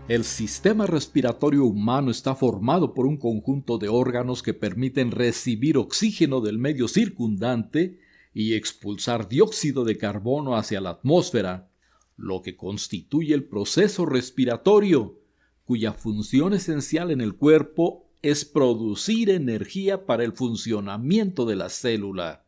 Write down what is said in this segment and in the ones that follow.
El sistema respiratorio humano está formado por un conjunto de órganos que permiten recibir oxígeno del medio circundante y expulsar dióxido de carbono hacia la atmósfera, lo que constituye el proceso respiratorio, cuya función esencial en el cuerpo es producir energía para el funcionamiento de la célula.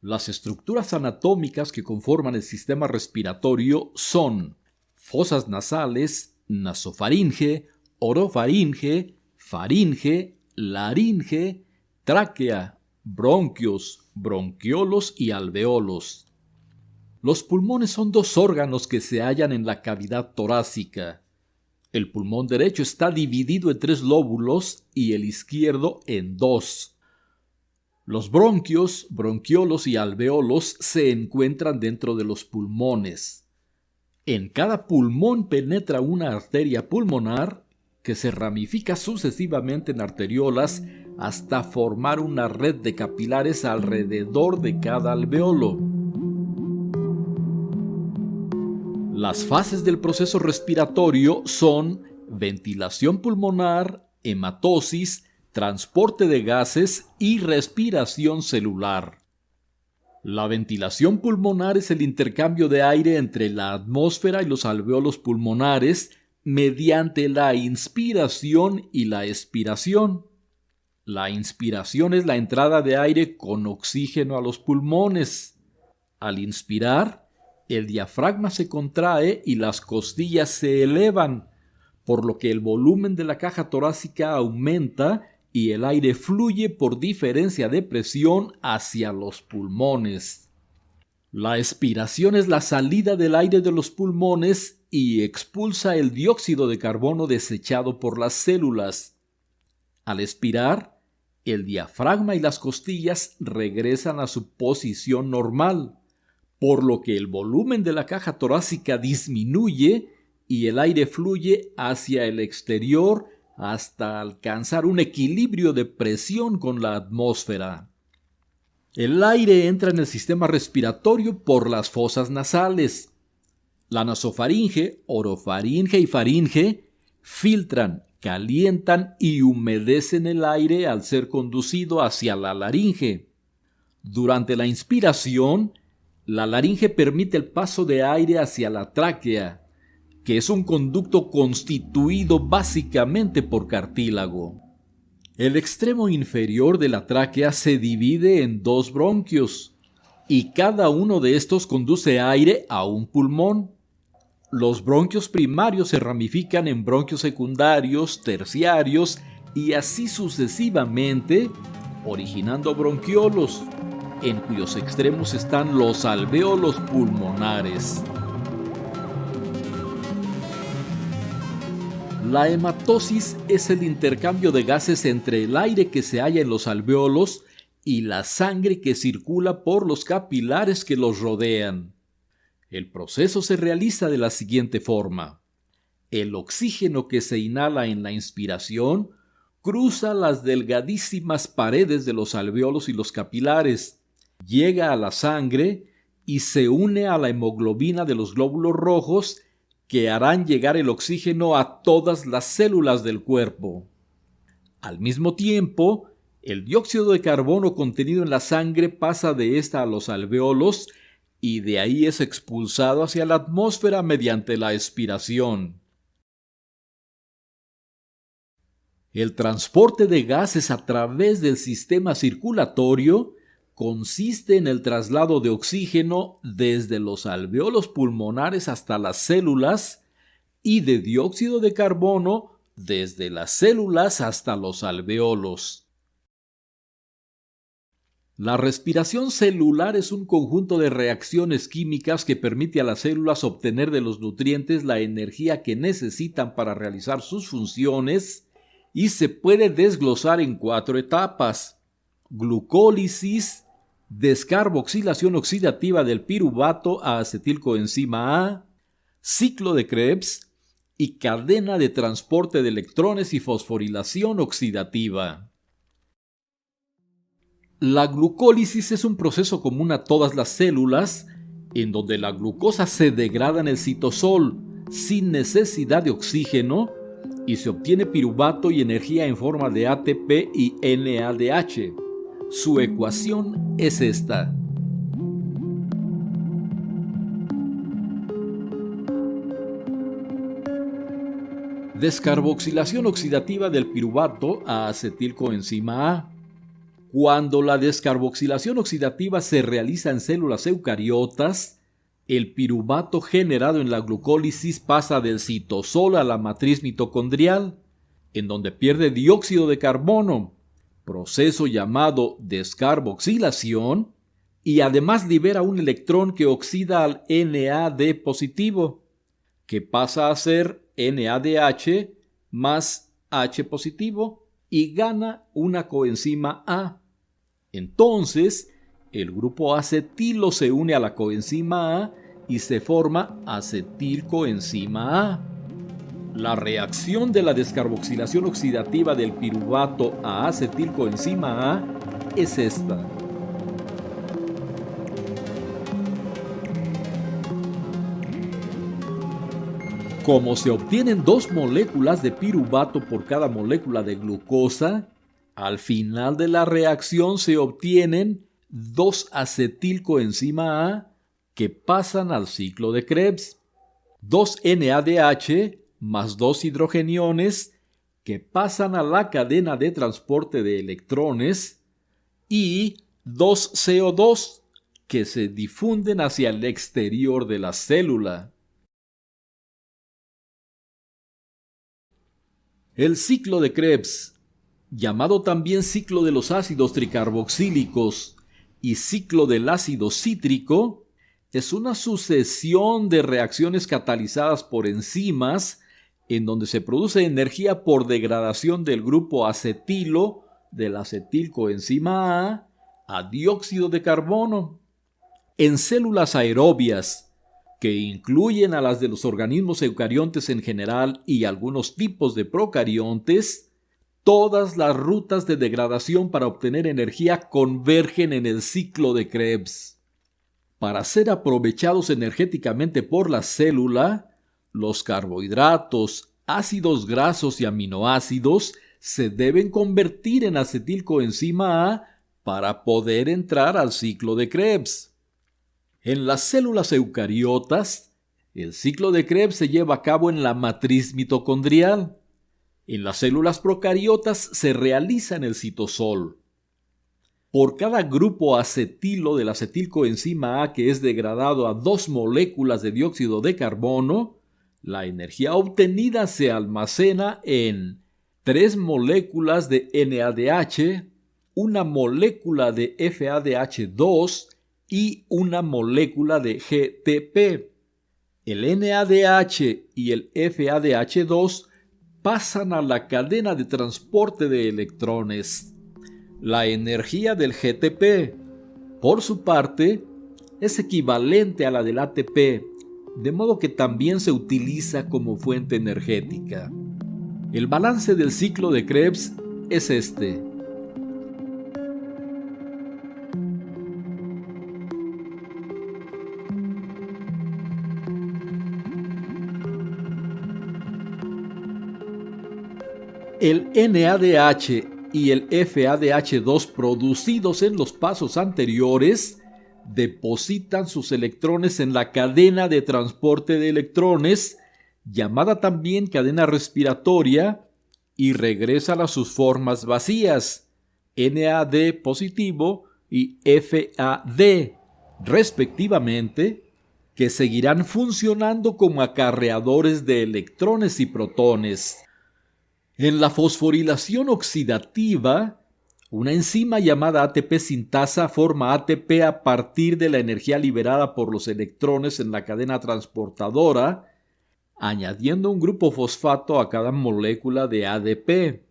Las estructuras anatómicas que conforman el sistema respiratorio son fosas nasales, nasofaringe, orofaringe, faringe, laringe, tráquea, bronquios, bronquiolos y alveolos. Los pulmones son dos órganos que se hallan en la cavidad torácica. El pulmón derecho está dividido en 3 lóbulos y el izquierdo en 2. Los bronquios, bronquiolos y alveolos se encuentran dentro de los pulmones. En cada pulmón penetra una arteria pulmonar que se ramifica sucesivamente en arteriolas hasta formar una red de capilares alrededor de cada alveolo. Las fases del proceso respiratorio son ventilación pulmonar, hematosis, transporte de gases y respiración celular. La ventilación pulmonar es el intercambio de aire entre la atmósfera y los alveolos pulmonares mediante la inspiración y la expiración. La inspiración es la entrada de aire con oxígeno a los pulmones. Al inspirar, el diafragma se contrae y las costillas se elevan, por lo que el volumen de la caja torácica aumenta y el aire fluye por diferencia de presión hacia los pulmones. La expiración es la salida del aire de los pulmones y expulsa el dióxido de carbono desechado por las células. Al expirar, el diafragma y las costillas regresan a su posición normal, por lo que el volumen de la caja torácica disminuye y el aire fluye hacia el exterior hasta alcanzar un equilibrio de presión con la atmósfera. El aire entra en el sistema respiratorio por las fosas nasales. La nasofaringe, orofaringe y faringe filtran, calientan y humedecen el aire al ser conducido hacia la laringe. Durante la inspiración, la laringe permite el paso de aire hacia la tráquea, que es un conducto constituido básicamente por cartílago. El extremo inferior de la tráquea se divide en 2 bronquios, y cada uno de estos conduce aire a un pulmón. Los bronquios primarios se ramifican en bronquios secundarios, terciarios y así sucesivamente, originando bronquiolos, en cuyos extremos están los alvéolos pulmonares. La hematosis es el intercambio de gases entre el aire que se halla en los alvéolos y la sangre que circula por los capilares que los rodean. El proceso se realiza de la siguiente forma. El oxígeno que se inhala en la inspiración cruza las delgadísimas paredes de los alvéolos y los capilares, llega a la sangre y se une a la hemoglobina de los glóbulos rojos que harán llegar el oxígeno a todas las células del cuerpo. Al mismo tiempo, el dióxido de carbono contenido en la sangre pasa de esta a los alvéolos y de ahí es expulsado hacia la atmósfera mediante la expiración. El transporte de gases a través del sistema circulatorio consiste en el traslado de oxígeno desde los alvéolos pulmonares hasta las células y de dióxido de carbono desde las células hasta los alvéolos. La respiración celular es un conjunto de reacciones químicas que permite a las células obtener de los nutrientes la energía que necesitan para realizar sus funciones y se puede desglosar en 4 etapas: glucólisis, descarboxilación oxidativa del piruvato a acetilcoenzima A, ciclo de Krebs y cadena de transporte de electrones y fosforilación oxidativa. La glucólisis es un proceso común a todas las células, en donde la glucosa se degrada en el citosol, sin necesidad de oxígeno y se obtiene piruvato y energía en forma de ATP y NADH. Su ecuación es esta. Descarboxilación oxidativa del piruvato a acetilcoenzima A. Cuando la descarboxilación oxidativa se realiza en células eucariotas, el piruvato generado en la glucólisis pasa del citosol a la matriz mitocondrial, en donde pierde dióxido de carbono, proceso llamado descarboxilación, y además libera un electrón que oxida al NAD positivo, que pasa a ser NADH más H positivo y gana una coenzima A. Entonces, el grupo acetilo se une a la coenzima A y se forma acetilcoenzima A. La reacción de la descarboxilación oxidativa del piruvato a acetilcoenzima A es esta. Como se obtienen 2 moléculas de piruvato por cada molécula de glucosa, al final de la reacción se obtienen 2 acetilcoenzima A que pasan al ciclo de Krebs, 2 NADH más 2 hidrogeniones que pasan a la cadena de transporte de electrones y 2 CO2 que se difunden hacia el exterior de la célula. El ciclo de Krebs, llamado también ciclo de los ácidos tricarboxílicos y ciclo del ácido cítrico, es una sucesión de reacciones catalizadas por enzimas en donde se produce energía por degradación del grupo acetilo del acetilcoenzima a dióxido de carbono. En células aerobias, que incluyen a las de los organismos eucariontes en general y algunos tipos de procariontes, todas las rutas de degradación para obtener energía convergen en el ciclo de Krebs. Para ser aprovechados energéticamente por la célula, los carbohidratos, ácidos grasos y aminoácidos se deben convertir en acetilcoenzima A para poder entrar al ciclo de Krebs. En las células eucariotas, el ciclo de Krebs se lleva a cabo en la matriz mitocondrial. En las células procariotas se realiza en el citosol. Por cada grupo acetilo del acetilcoenzima A que es degradado a 2 moléculas de dióxido de carbono, la energía obtenida se almacena en 3 moléculas de NADH, una molécula de FADH2 y una molécula de GTP. El NADH y el FADH2 pasan a la cadena de transporte de electrones. La energía del GTP, por su parte, es equivalente a la del ATP, de modo que también se utiliza como fuente energética. El balance del ciclo de Krebs es este. El NADH y el FADH2 producidos en los pasos anteriores depositan sus electrones en la cadena de transporte de electrones, llamada también cadena respiratoria, y regresan a sus formas vacías, NAD positivo y FAD, respectivamente, que seguirán funcionando como acarreadores de electrones y protones. En la fosforilación oxidativa, una enzima llamada ATP sintasa forma ATP a partir de la energía liberada por los electrones en la cadena transportadora, añadiendo un grupo fosfato a cada molécula de ADP.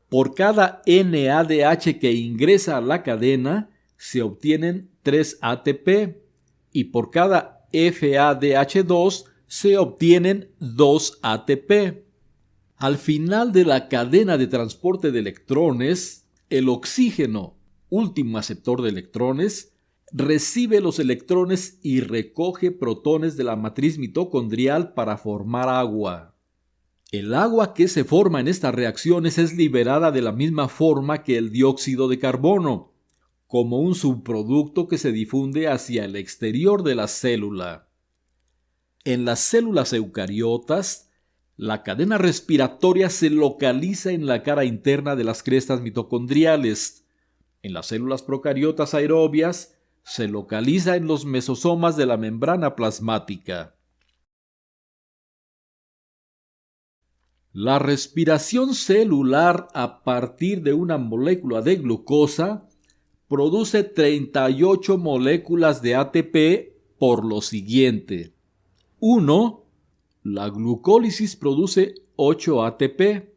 Por cada NADH que ingresa a la cadena, se obtienen 3 ATP, y por cada FADH2 se obtienen 2 ATP. Al final de la cadena de transporte de electrones, el oxígeno, último aceptor de electrones, recibe los electrones y recoge protones de la matriz mitocondrial para formar agua. El agua que se forma en estas reacciones es liberada de la misma forma que el dióxido de carbono, como un subproducto que se difunde hacia el exterior de la célula. En las células eucariotas, la cadena respiratoria se localiza en la cara interna de las crestas mitocondriales. En las células procariotas aerobias, se localiza en los mesosomas de la membrana plasmática. La respiración celular a partir de una molécula de glucosa produce 38 moléculas de ATP por lo siguiente. 1. La glucólisis produce 8 ATP.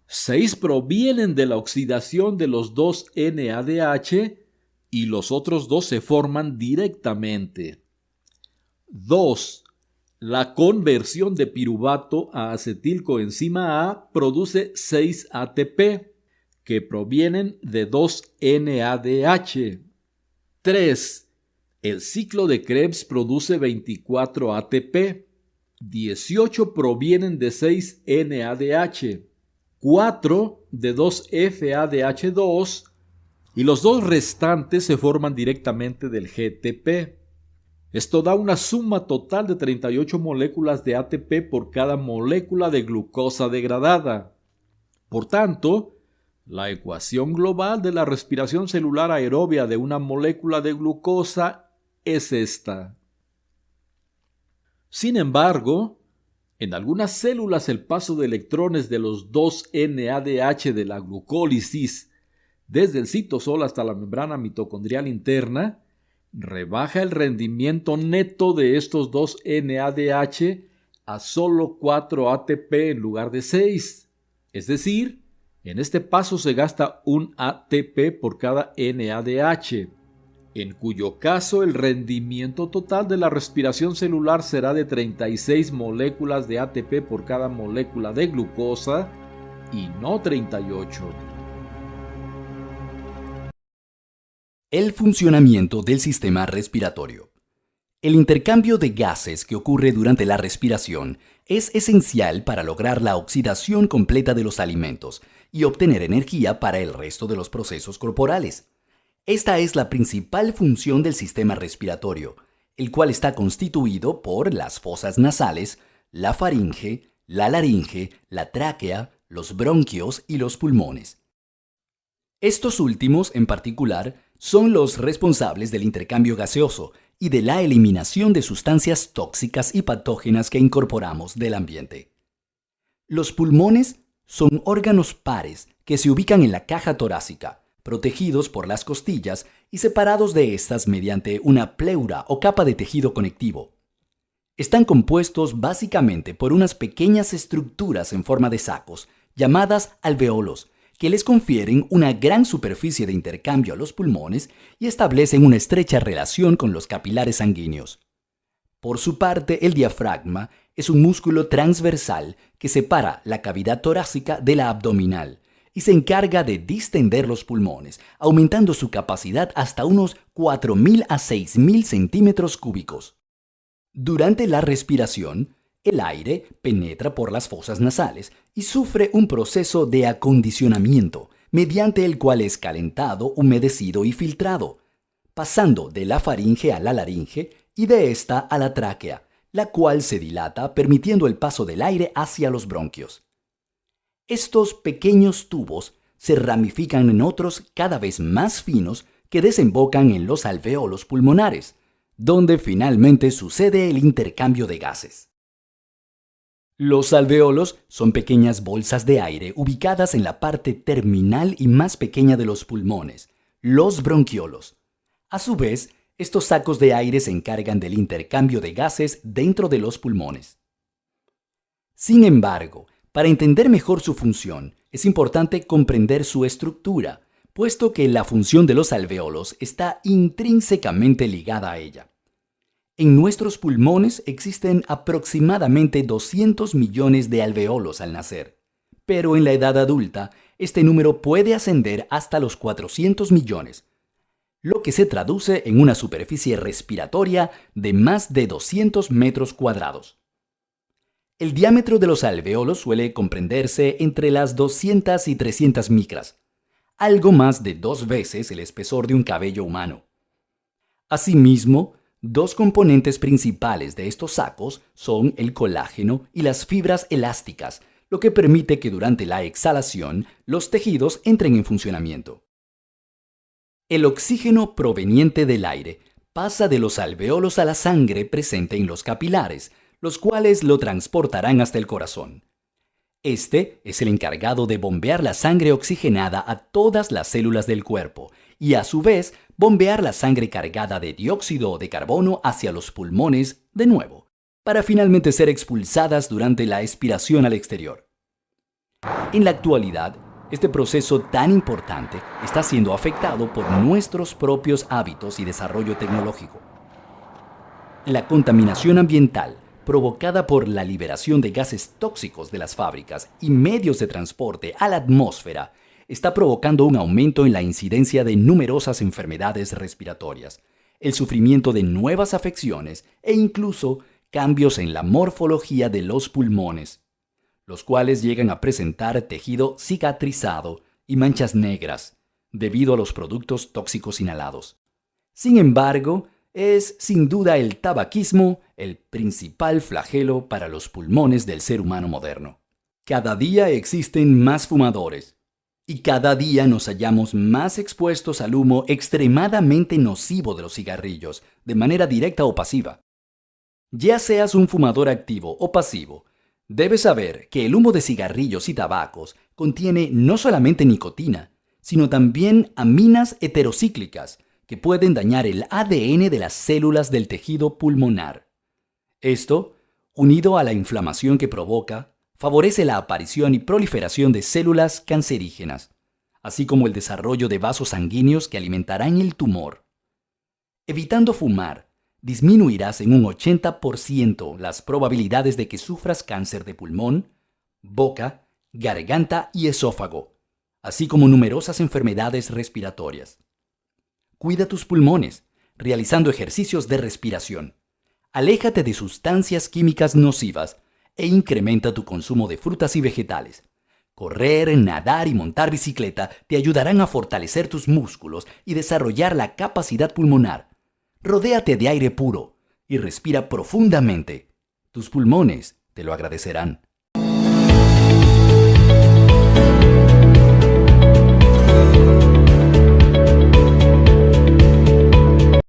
6 provienen de la oxidación de los 2 NADH y los otros 2 se forman directamente. 2. La conversión de piruvato a acetilcoenzima A produce 6 ATP, que provienen de 2 NADH. 3. El ciclo de Krebs produce 24 ATP. 18 provienen de 6 NADH. 4 de 2 FADH2 y los 2 restantes se forman directamente del GTP. Esto da una suma total de 38 moléculas de ATP por cada molécula de glucosa degradada. Por tanto, la ecuación global de la respiración celular aerobia de una molécula de glucosa es esta. Sin embargo, en algunas células el paso de electrones de los 2 NADH de la glucólisis desde el citosol hasta la membrana mitocondrial interna rebaja el rendimiento neto de estos 2 NADH a solo 4 ATP en lugar de 6. Es decir, en este paso se gasta un ATP por cada NADH, en cuyo caso el rendimiento total de la respiración celular será de 36 moléculas de ATP por cada molécula de glucosa y no 38. El funcionamiento del sistema respiratorio. El intercambio de gases que ocurre durante la respiración es esencial para lograr la oxidación completa de los alimentos y obtener energía para el resto de los procesos corporales. Esta es la principal función del sistema respiratorio, el cual está constituido por las fosas nasales, la faringe, la laringe, la tráquea, los bronquios y los pulmones. Estos últimos, en particular, son los responsables del intercambio gaseoso y de la eliminación de sustancias tóxicas y patógenas que incorporamos del ambiente. Los pulmones son órganos pares que se ubican en la caja torácica, protegidos por las costillas y separados de estas mediante una pleura o capa de tejido conectivo. Están compuestos básicamente por unas pequeñas estructuras en forma de sacos, llamadas alveolos, que les confieren una gran superficie de intercambio a los pulmones y establecen una estrecha relación con los capilares sanguíneos. Por su parte, el diafragma es un músculo transversal que separa la cavidad torácica de la abdominal y se encarga de distender los pulmones, aumentando su capacidad hasta unos 4.000 a 6.000 centímetros cúbicos. Durante la respiración, el aire penetra por las fosas nasales y sufre un proceso de acondicionamiento, mediante el cual es calentado, humedecido y filtrado, pasando de la faringe a la laringe y de esta a la tráquea, la cual se dilata permitiendo el paso del aire hacia los bronquios. Estos pequeños tubos se ramifican en otros cada vez más finos que desembocan en los alveolos pulmonares, donde finalmente sucede el intercambio de gases. Los alveolos son pequeñas bolsas de aire ubicadas en la parte terminal y más pequeña de los pulmones, los bronquiolos. A su vez, estos sacos de aire se encargan del intercambio de gases dentro de los pulmones. Sin embargo, para entender mejor su función, es importante comprender su estructura, puesto que la función de los alveolos está intrínsecamente ligada a ella. En nuestros pulmones existen aproximadamente 200 millones de alveolos al nacer, pero en la edad adulta este número puede ascender hasta los 400 millones. lo que se traduce en una superficie respiratoria de más de 200 metros cuadrados. El diámetro de los alvéolos suele comprenderse entre las 200 y 300 micras, algo más de 2 veces el espesor de un cabello humano. Asimismo, dos componentes principales de estos sacos son el colágeno y las fibras elásticas, lo que permite que durante la exhalación los tejidos entren en funcionamiento. El oxígeno proveniente del aire pasa de los alvéolos a la sangre presente en los capilares, los cuales lo transportarán hasta el corazón. Este es el encargado de bombear la sangre oxigenada a todas las células del cuerpo y a su vez bombear la sangre cargada de dióxido de carbono hacia los pulmones de nuevo, para finalmente ser expulsadas durante la expiración al exterior. En la actualidad, este proceso tan importante está siendo afectado por nuestros propios hábitos y desarrollo tecnológico. La contaminación ambiental provocada por la liberación de gases tóxicos de las fábricas y medios de transporte a la atmósfera está provocando un aumento en la incidencia de numerosas enfermedades respiratorias, el sufrimiento de nuevas afecciones e incluso cambios en la morfología de los pulmones, los cuales llegan a presentar tejido cicatrizado y manchas negras debido a los productos tóxicos inhalados. Sin embargo, es sin duda el tabaquismo el principal flagelo para los pulmones del ser humano moderno. Cada día existen más fumadores y cada día nos hallamos más expuestos al humo extremadamente nocivo de los cigarrillos, de manera directa o pasiva. Ya seas un fumador activo o pasivo, debes saber que el humo de cigarrillos y tabacos contiene no solamente nicotina, sino también aminas heterocíclicas, que pueden dañar el ADN de las células del tejido pulmonar. Esto, unido a la inflamación que provoca, favorece la aparición y proliferación de células cancerígenas, así como el desarrollo de vasos sanguíneos que alimentarán el tumor. Evitando fumar, disminuirás en un 80% las probabilidades de que sufras cáncer de pulmón, boca, garganta y esófago, así como numerosas enfermedades respiratorias. Cuida tus pulmones, realizando ejercicios de respiración. Aléjate de sustancias químicas nocivas e incrementa tu consumo de frutas y vegetales. Correr, nadar y montar bicicleta te ayudarán a fortalecer tus músculos y desarrollar la capacidad pulmonar. Rodéate de aire puro y respira profundamente. Tus pulmones te lo agradecerán.